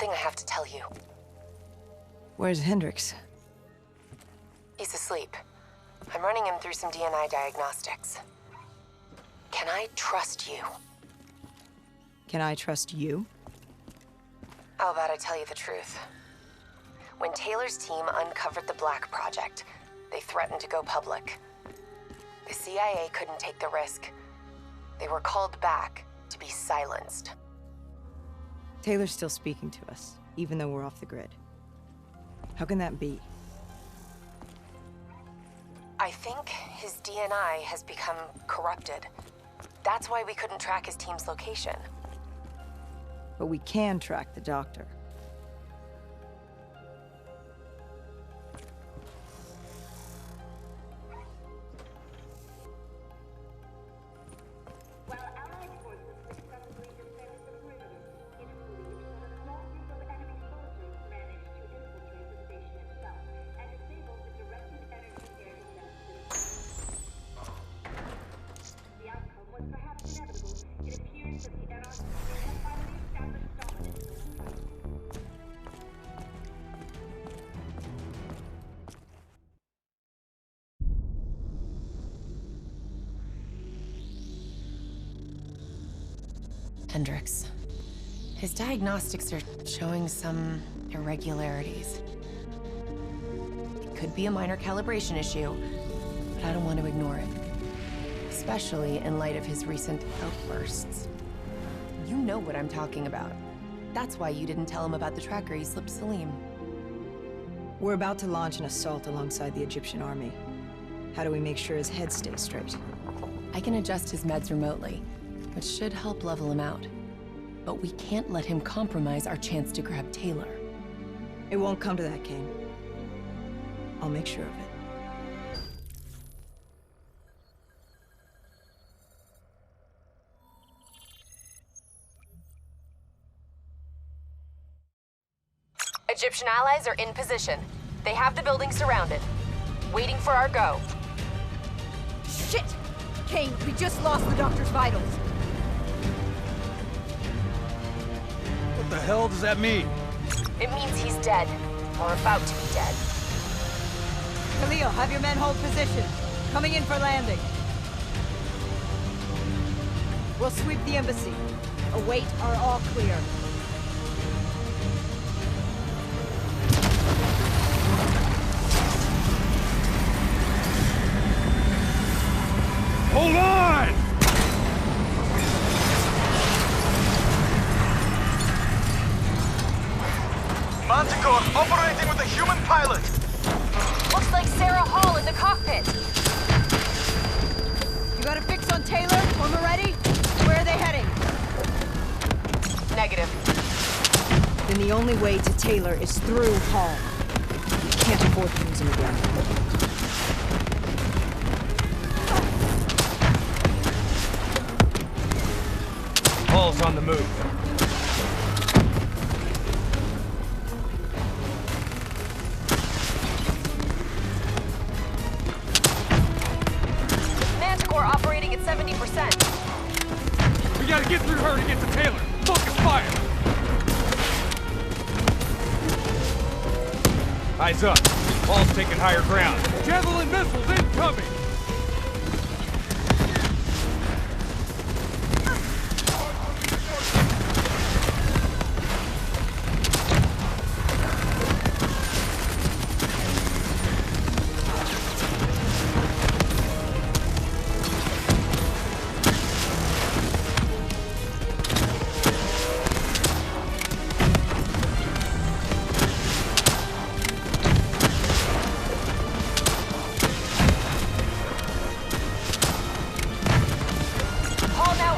something I have to tell you. Where's Hendrix? He's asleep. I'm running him through some DNI diagnostics. Can I trust you? Can I trust you? How about I tell you the truth? When Taylor's team uncovered the Black Project, they threatened to go public. The CIA couldn't take the risk. They were called back to be silenced. Taylor's still speaking to us, even though we're off the grid. How can that be? I think his DNI has become corrupted. That's why we couldn't track his team's location. But we can track the doctor. Hendrix. His diagnostics are showing some irregularities. It could be a minor calibration issue, but I don't want to ignore it. Especially in light of his recent outbursts. You know what I'm talking about. That's why you didn't tell him about the tracker you slipped Salim. We're about to launch an assault alongside the Egyptian army. How do we make sure his head stays straight? I can adjust his meds remotely, which should help level him out. But we can't let him compromise our chance to grab Taylor. It won't come to that, Kane. I'll make sure of it. Egyptian allies are in position. They have the building surrounded, waiting for our go. Shit! Kane, we just lost the doctor's vitals. What the hell does that mean? It means he's dead, or about to be dead. Khalil, have your men hold position. Coming in for landing. We'll sweep the embassy. Await our all clear. Hold on! Manticore operating with a human pilot! Looks like Sarah Hall in the cockpit. You got a fix on Taylor or Moretti? Where are they heading? Negative. Then the only way to Taylor is through Hall. We can't afford to lose him again. Hall's on the move. Manticore operating at 70%. We gotta get through her to get to Taylor. Focus fire! Eyes up. Hall's taking higher ground. Javelin missiles incoming!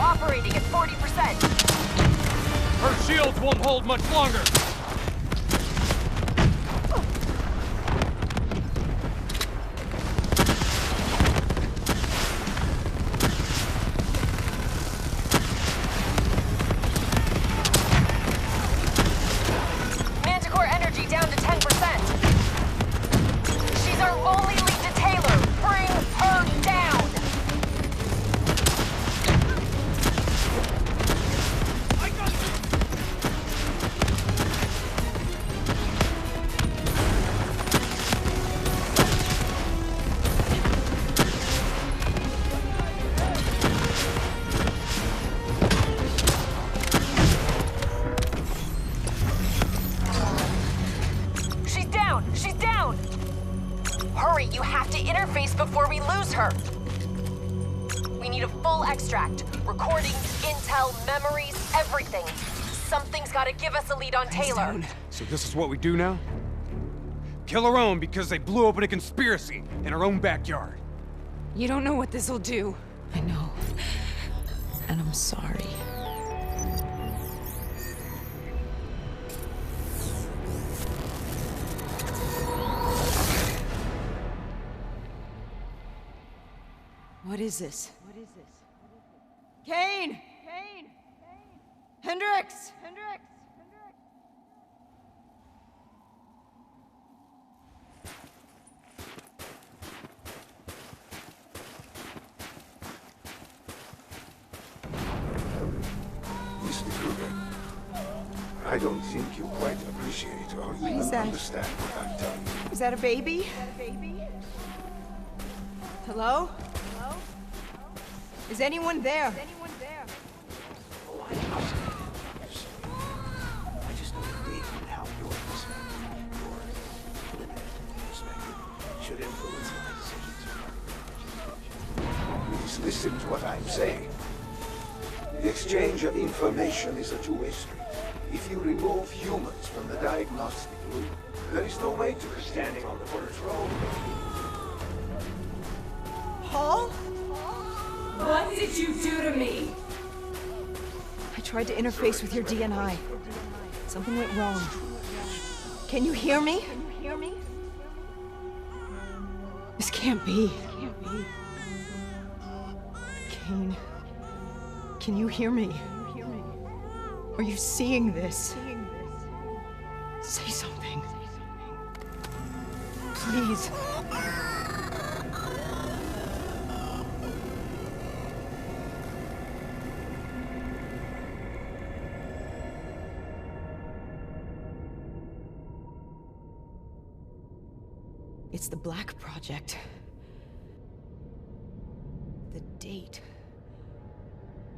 Operating at 40%. Her shields won't hold much longer. Manticore energy down to 10%. She's our only lead to Taylor. Bring her down. Hurry, you have to interface before we lose her. We need a full extract. Recordings, intel, memories, everything. Something's gotta give us a lead on Taylor. So this is what we do now? Kill our own because they blew open a conspiracy in our own backyard. You don't know what this'll do. I know. And I'm sorry. What is this? Kane! Hendricks! Mr. Kruger, I don't think you quite appreciate or even is that? understand what I'm telling you. Is that a baby? Hello? Is anyone there? Oh, I just don't believe in how your perspective, your limited perspective, should influence my decisions. Please listen to what I'm saying. The exchange of information is a two-way street. If you remove humans from the diagnostic loop, there is no way to standing on the first row. Paul? What did you do to me? I tried to interface with your DNI. Something went wrong. Can you hear me? This can't be. Kane, can you hear me? Are you seeing this? Say something. Please. It's the Black Project. The date.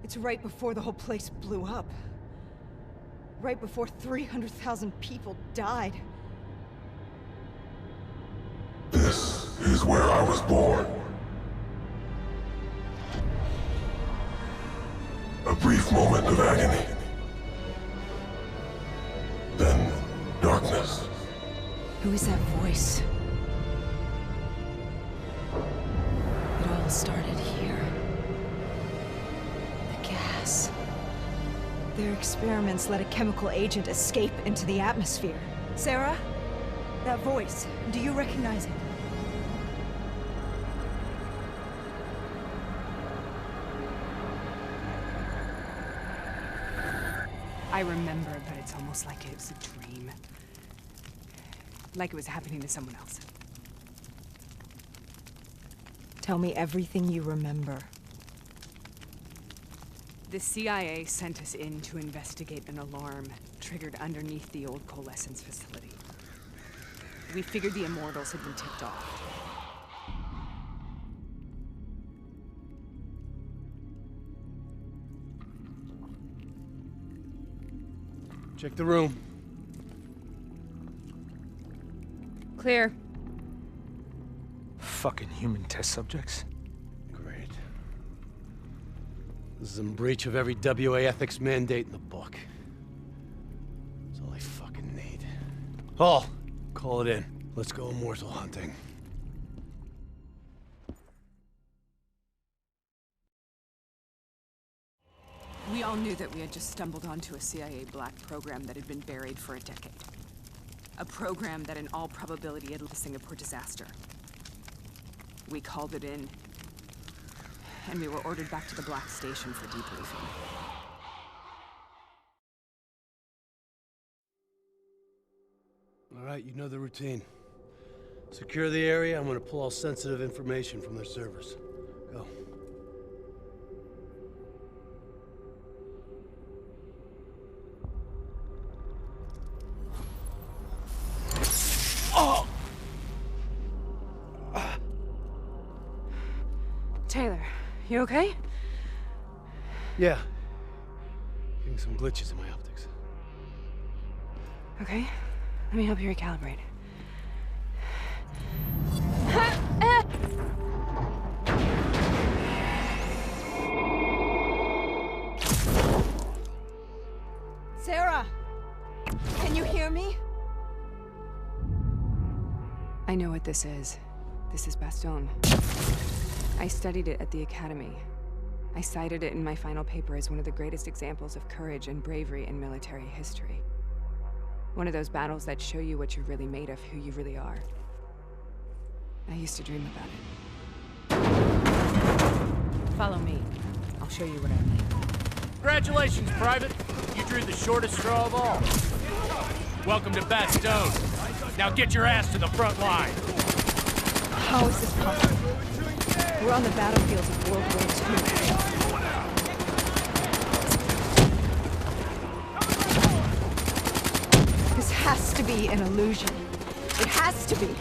It's right before the whole place blew up. Right before 300,000 people died. This is where I was born. A brief moment of agony. Then darkness. Who is that voice? It all started here. The gas. Their experiments let a chemical agent escape into the atmosphere. Sarah? That voice, do you recognize it? I remember, but it's almost like it was a dream. Like it was happening to someone else. Tell me everything you remember. The CIA sent us in to investigate an alarm triggered underneath the old coalescence facility. We figured the Immortals had been tipped off. Check the room. Clear. Fucking human test subjects. Great. This is in breach of every WA ethics mandate in the book. That's all I fucking need. Hall, call it in. Let's go immortal hunting. We all knew that we had just stumbled onto a CIA black program that had been buried for a decade. A program that in all probability had led to the Singapore disaster. We called it in, and we were ordered back to the Black Station for debriefing. All right, you know the routine. Secure the area. I'm gonna pull all sensitive information from their servers. Go. Taylor, you okay? Yeah. Getting some glitches in my optics. Okay, let me help you recalibrate. what this is. This is Bastogne. I studied it at the Academy. I cited it in my final paper as one of the greatest examples of courage and bravery in military history. One of those battles that show you what you're really made of, who you really are. I used to dream about it. Follow me. I'll show you what I mean. Congratulations, Private. You drew the shortest straw of all. Welcome to Bastogne. Now get your ass to the front line. How is this possible? We're on the battlefields of World War II. This has to be an illusion. It has to be.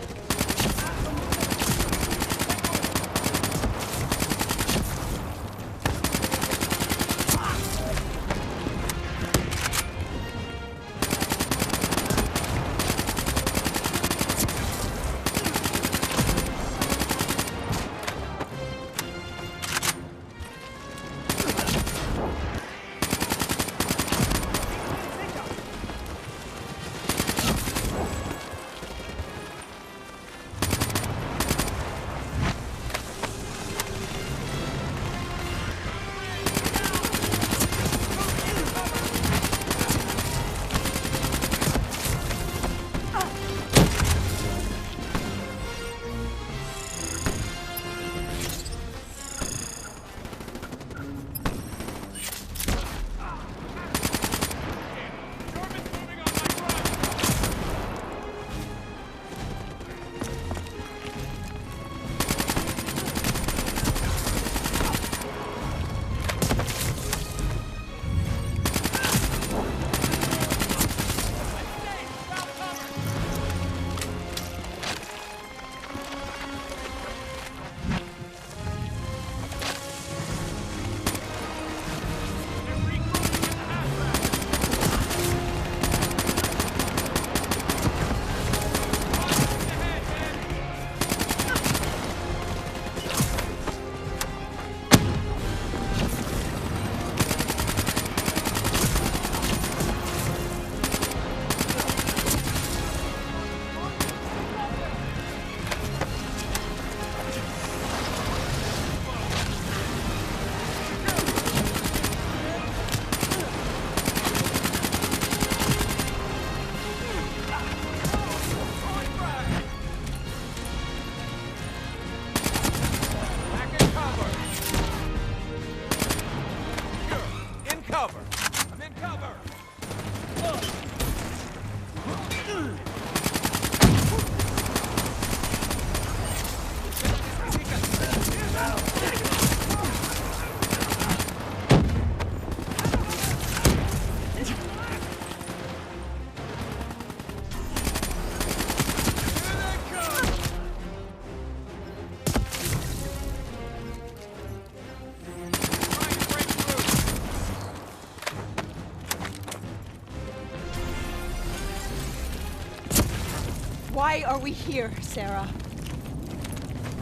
Why are we here, Sarah?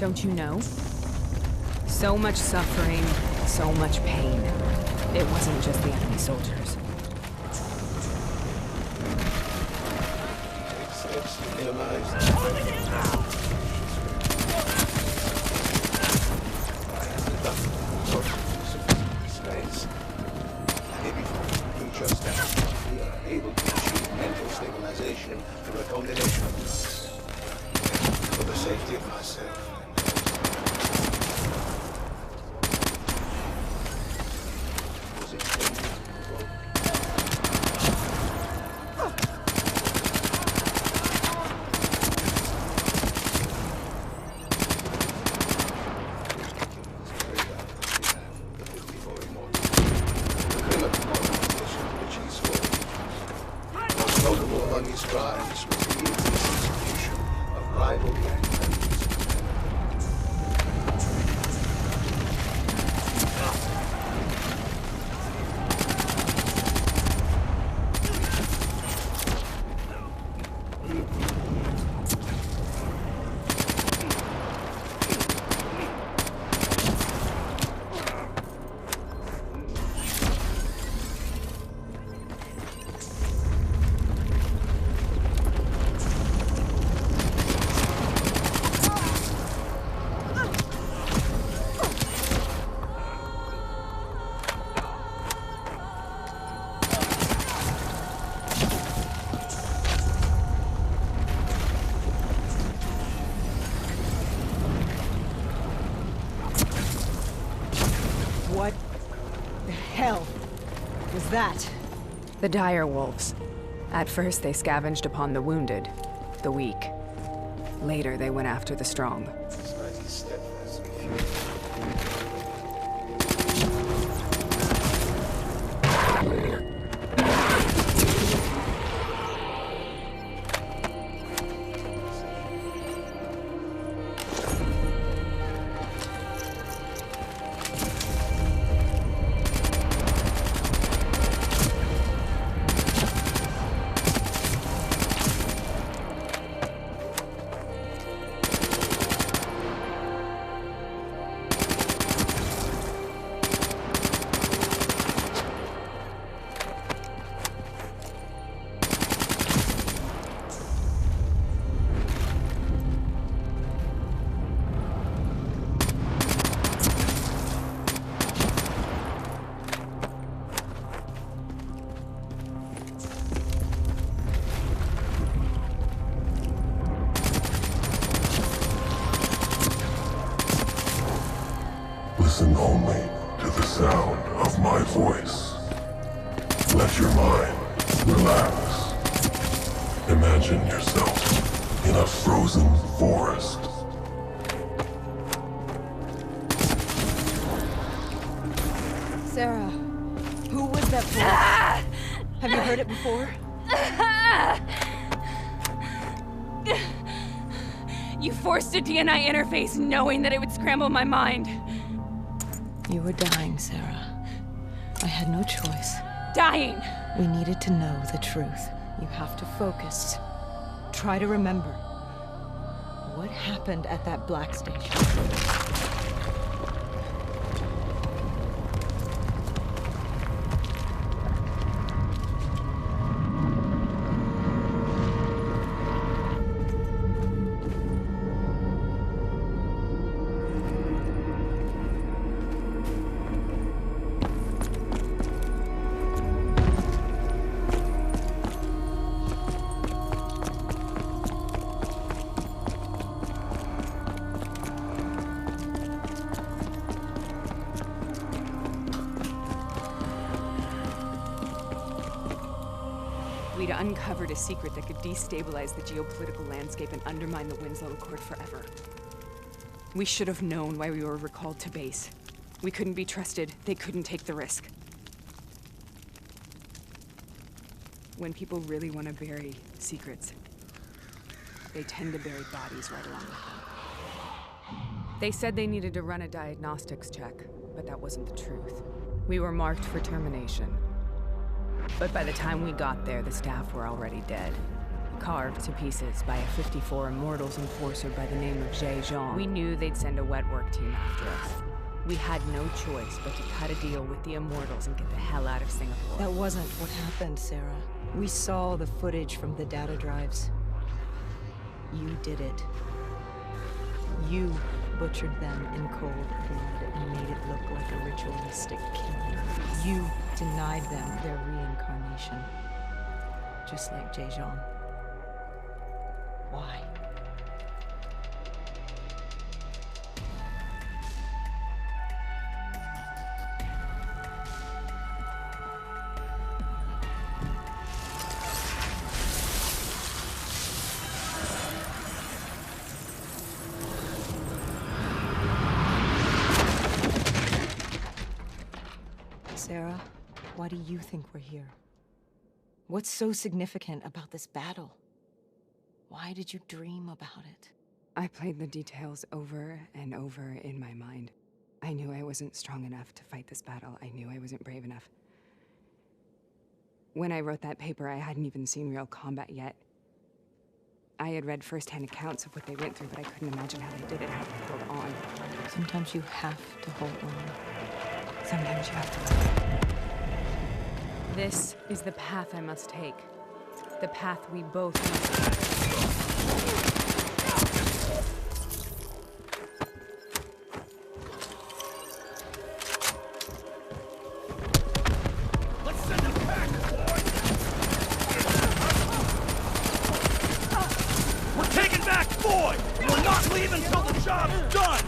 Don't you know? So much suffering, so much pain. It wasn't just the enemy soldiers. Able to achieve mental stabilization through a combination of drugs. For the safety of myself. Was it What the hell was that? The dire wolves. At first, they scavenged upon the wounded, the weak. Later, they went after the strong. Listen only to the sound of my voice. Let your mind relax. Imagine yourself in a frozen forest. Sarah, who was that voice? Have you heard it before? You forced a DNI interface knowing that it would scramble my mind. You were dying, Sarah. I had no choice. Dying! We needed to know the truth. You have to focus. Try to remember. What happened at that black station? We'd uncovered a secret that could destabilize the geopolitical landscape and undermine the Winslow Accord forever. We should have known why we were recalled to base. We couldn't be trusted. They couldn't take the risk. When people really want to bury secrets, they tend to bury bodies right along with them. They said they needed to run a diagnostics check, but that wasn't the truth. We were marked for termination. But by the time we got there, the staff were already dead. Carved to pieces by a 54 Immortals enforcer by the name of Jean. We knew they'd send a wet work team after us. We had no choice but to cut a deal with the Immortals and get the hell out of Singapore. That wasn't what happened, Sarah. We saw the footage from the data drives. You did it. You butchered them in cold blood and made it look like a ritualistic killing. You denied them their reincarnation. Just like Jean. Why? Sarah, why do you think we're here? What's so significant about this battle? Why did you dream about it? I played the details over and over in my mind. I knew I wasn't strong enough to fight this battle. I knew I wasn't brave enough. When I wrote that paper, I hadn't even seen real combat yet. I had read first-hand accounts of what they went through, but I couldn't imagine how they did it, how they held on. Sometimes you have to hold on. Sometimes you have to live. This is the path I must take. The path we both must take. Let's send them back, boys! We're taking back Boy! We're not leaving until the job's done!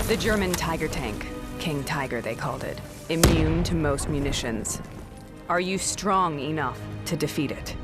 The German Tiger tank. King Tiger, they called it. Immune to most munitions. Are you strong enough to defeat it?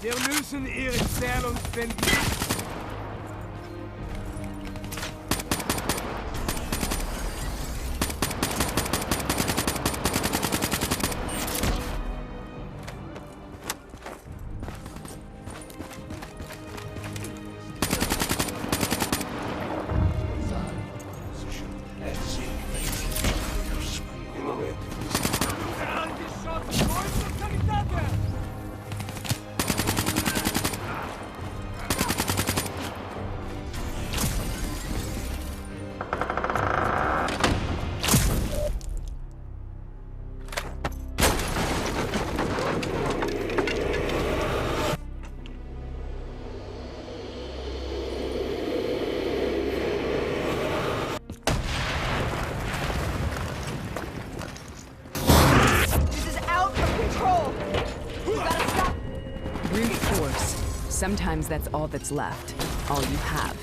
Wir müssen ihre Stellung finden. Sometimes that's all that's left, all you have.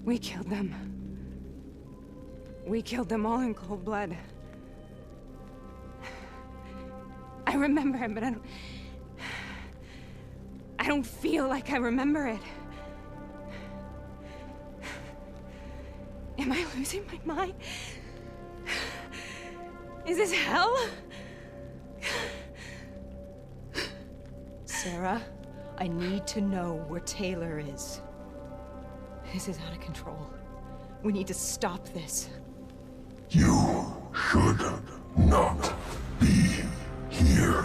We killed them. We killed them all in cold blood. I remember it, but I don't feel like I remember it. Am I losing my mind? Is this hell? Sarah, I need to know where Taylor is. This is out of control. We need to stop this. You should not be here.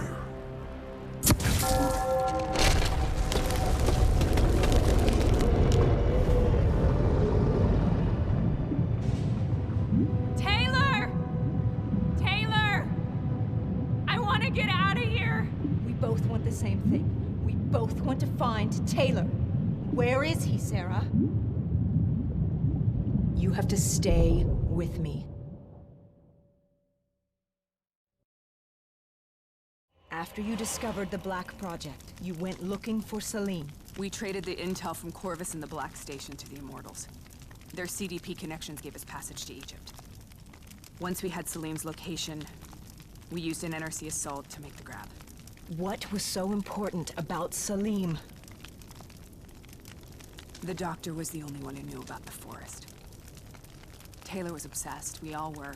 Taylor! Taylor! I want to get out of here! We both want the same thing. We both want to find Taylor. Where is he, Sarah? You have to stay with me. After you discovered the Black Project, you went looking for Salim. We traded the intel from Corvus and the Black Station to the Immortals. Their CDP connections gave us passage to Egypt. Once we had Salim's location, we used an NRC assault to make the grab. What was so important about Salim? The doctor was the only one who knew about the forest. Taylor was obsessed. We all were.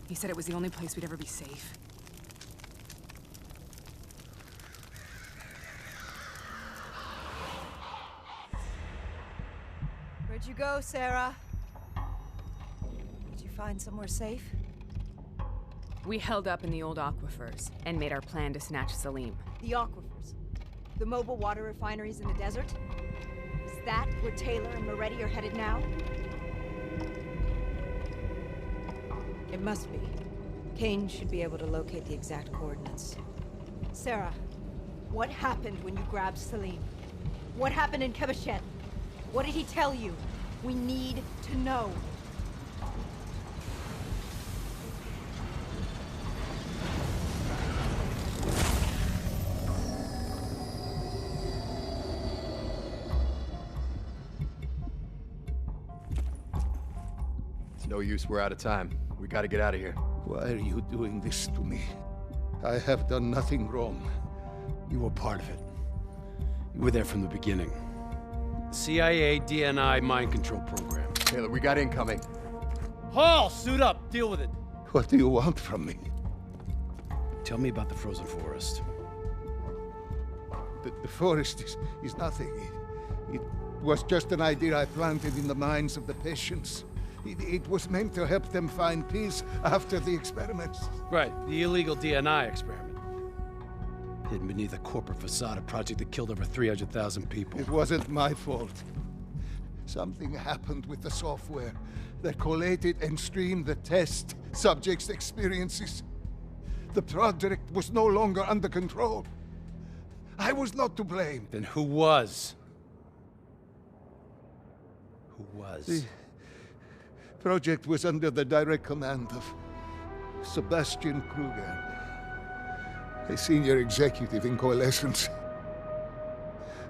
He said it was the only place we'd ever be safe. Where'd you go, Sarah? Did you find somewhere safe? We held up in the old aquifers and made our plan to snatch Salim. The aquifers? The mobile water refineries in the desert? Is that where Taylor and Moretti are headed now? It must be. Kane should be able to locate the exact coordinates. Sarah, what happened when you grabbed Salim? What happened in Kebashet? What did he tell you? We need to know. It's no use, we're out of time. We gotta get out of here. Why are you doing this to me? I have done nothing wrong. You were part of it. You were there from the beginning. The CIA DNI mind control program. Taylor, we got incoming. Hall, suit up. Deal with it. What do you want from me? Tell me about the frozen forest. The forest is nothing. It was just an idea I planted in the minds of the patients. It was meant to help them find peace after the experiments. Right, the illegal DNI experiment. Hidden beneath a corporate facade, a project that killed over 300,000 people. It wasn't my fault. Something happened with the software that collated and streamed the test subjects' experiences. The project was no longer under control. I was not to blame. Then who was? Who was? The project was under the direct command of Sebastian Kruger, a senior executive in Coalescence.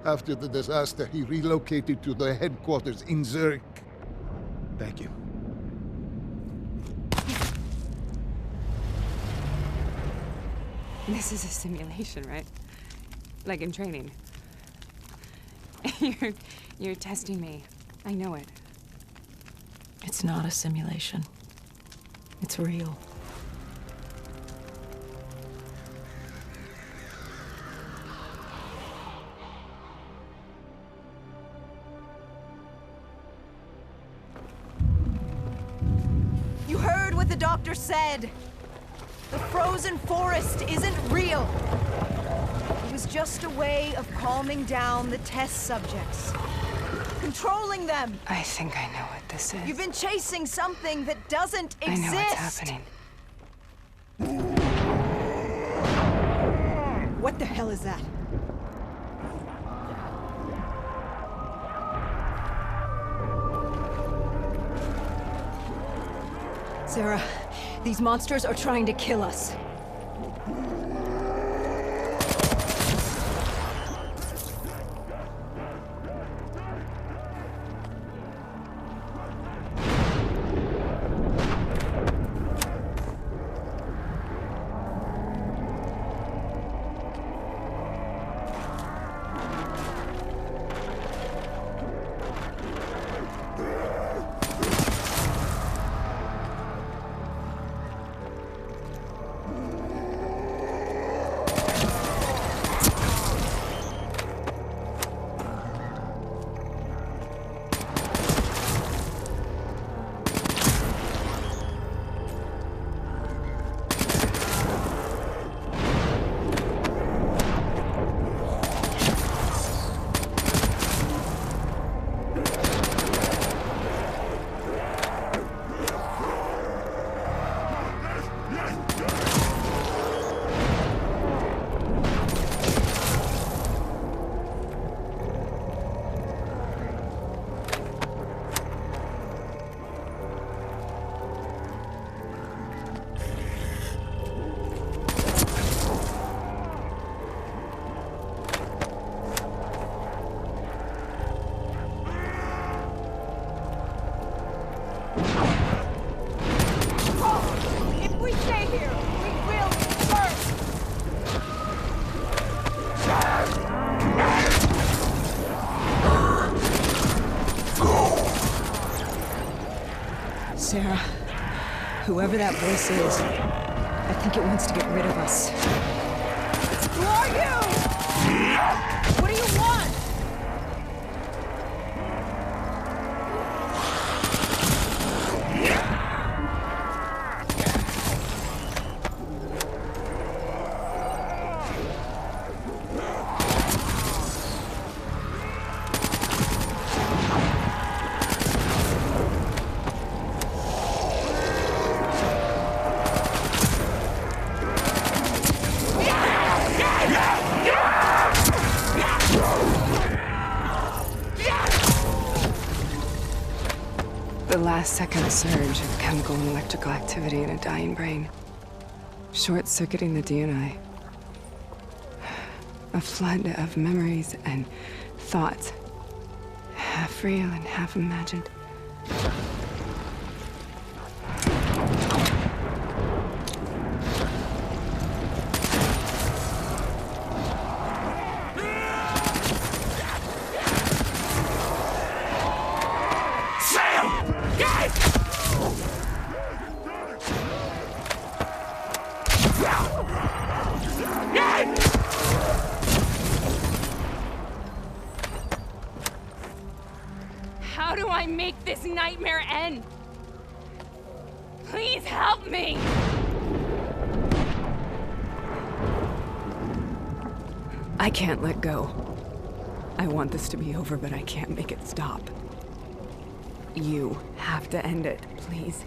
After the disaster, he relocated to the headquarters in Zurich. Thank you. This is a simulation, right? Like in training. You're testing me. I know it. It's not a simulation. It's real. You heard what the doctor said. The frozen forest isn't real. It was just a way of calming down the test subjects. Controlling them. I think I know what this is. You've been chasing something that doesn't exist. I know what's happening. What the hell is that? Sarah, these monsters are trying to kill us. Sarah, whoever that voice is, I think it wants to get rid of us. Who are you? What do you want? The last-second surge of chemical and electrical activity in a dying brain. Short-circuiting the DNA. A flood of memories and thoughts. Half real and half imagined. How do I make this nightmare end? Please help me! I can't let go. I want this to be over, but I can't make it stop. You have to end it, please.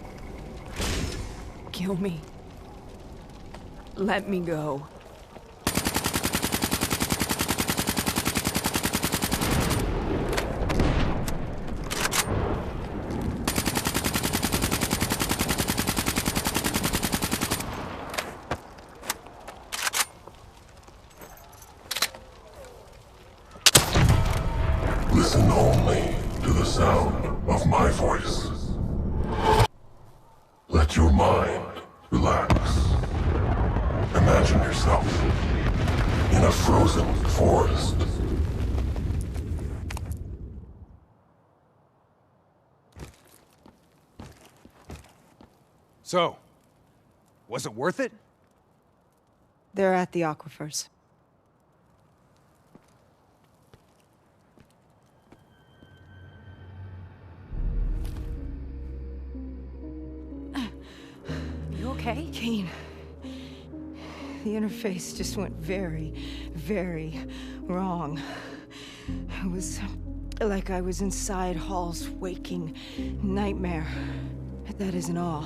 Kill me. Let me go. Listen only to the sound of my voice. Let your mind relax. Imagine yourself in a frozen forest. So, was it worth it? They're at the aquifers. You okay? Kane. The interface just went very, very wrong. It was like I was inside Hall's waking nightmare. But that isn't all.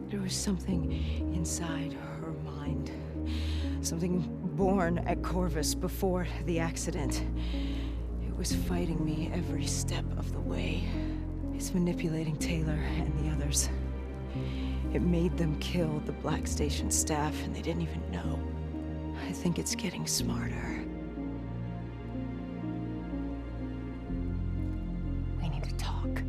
There was something inside her mind. Something born at Corvus before the accident. It was fighting me every step of the way. It's manipulating Taylor and the others. It made them kill the Black Station staff, and they didn't even know. I think it's getting smarter. We need to talk.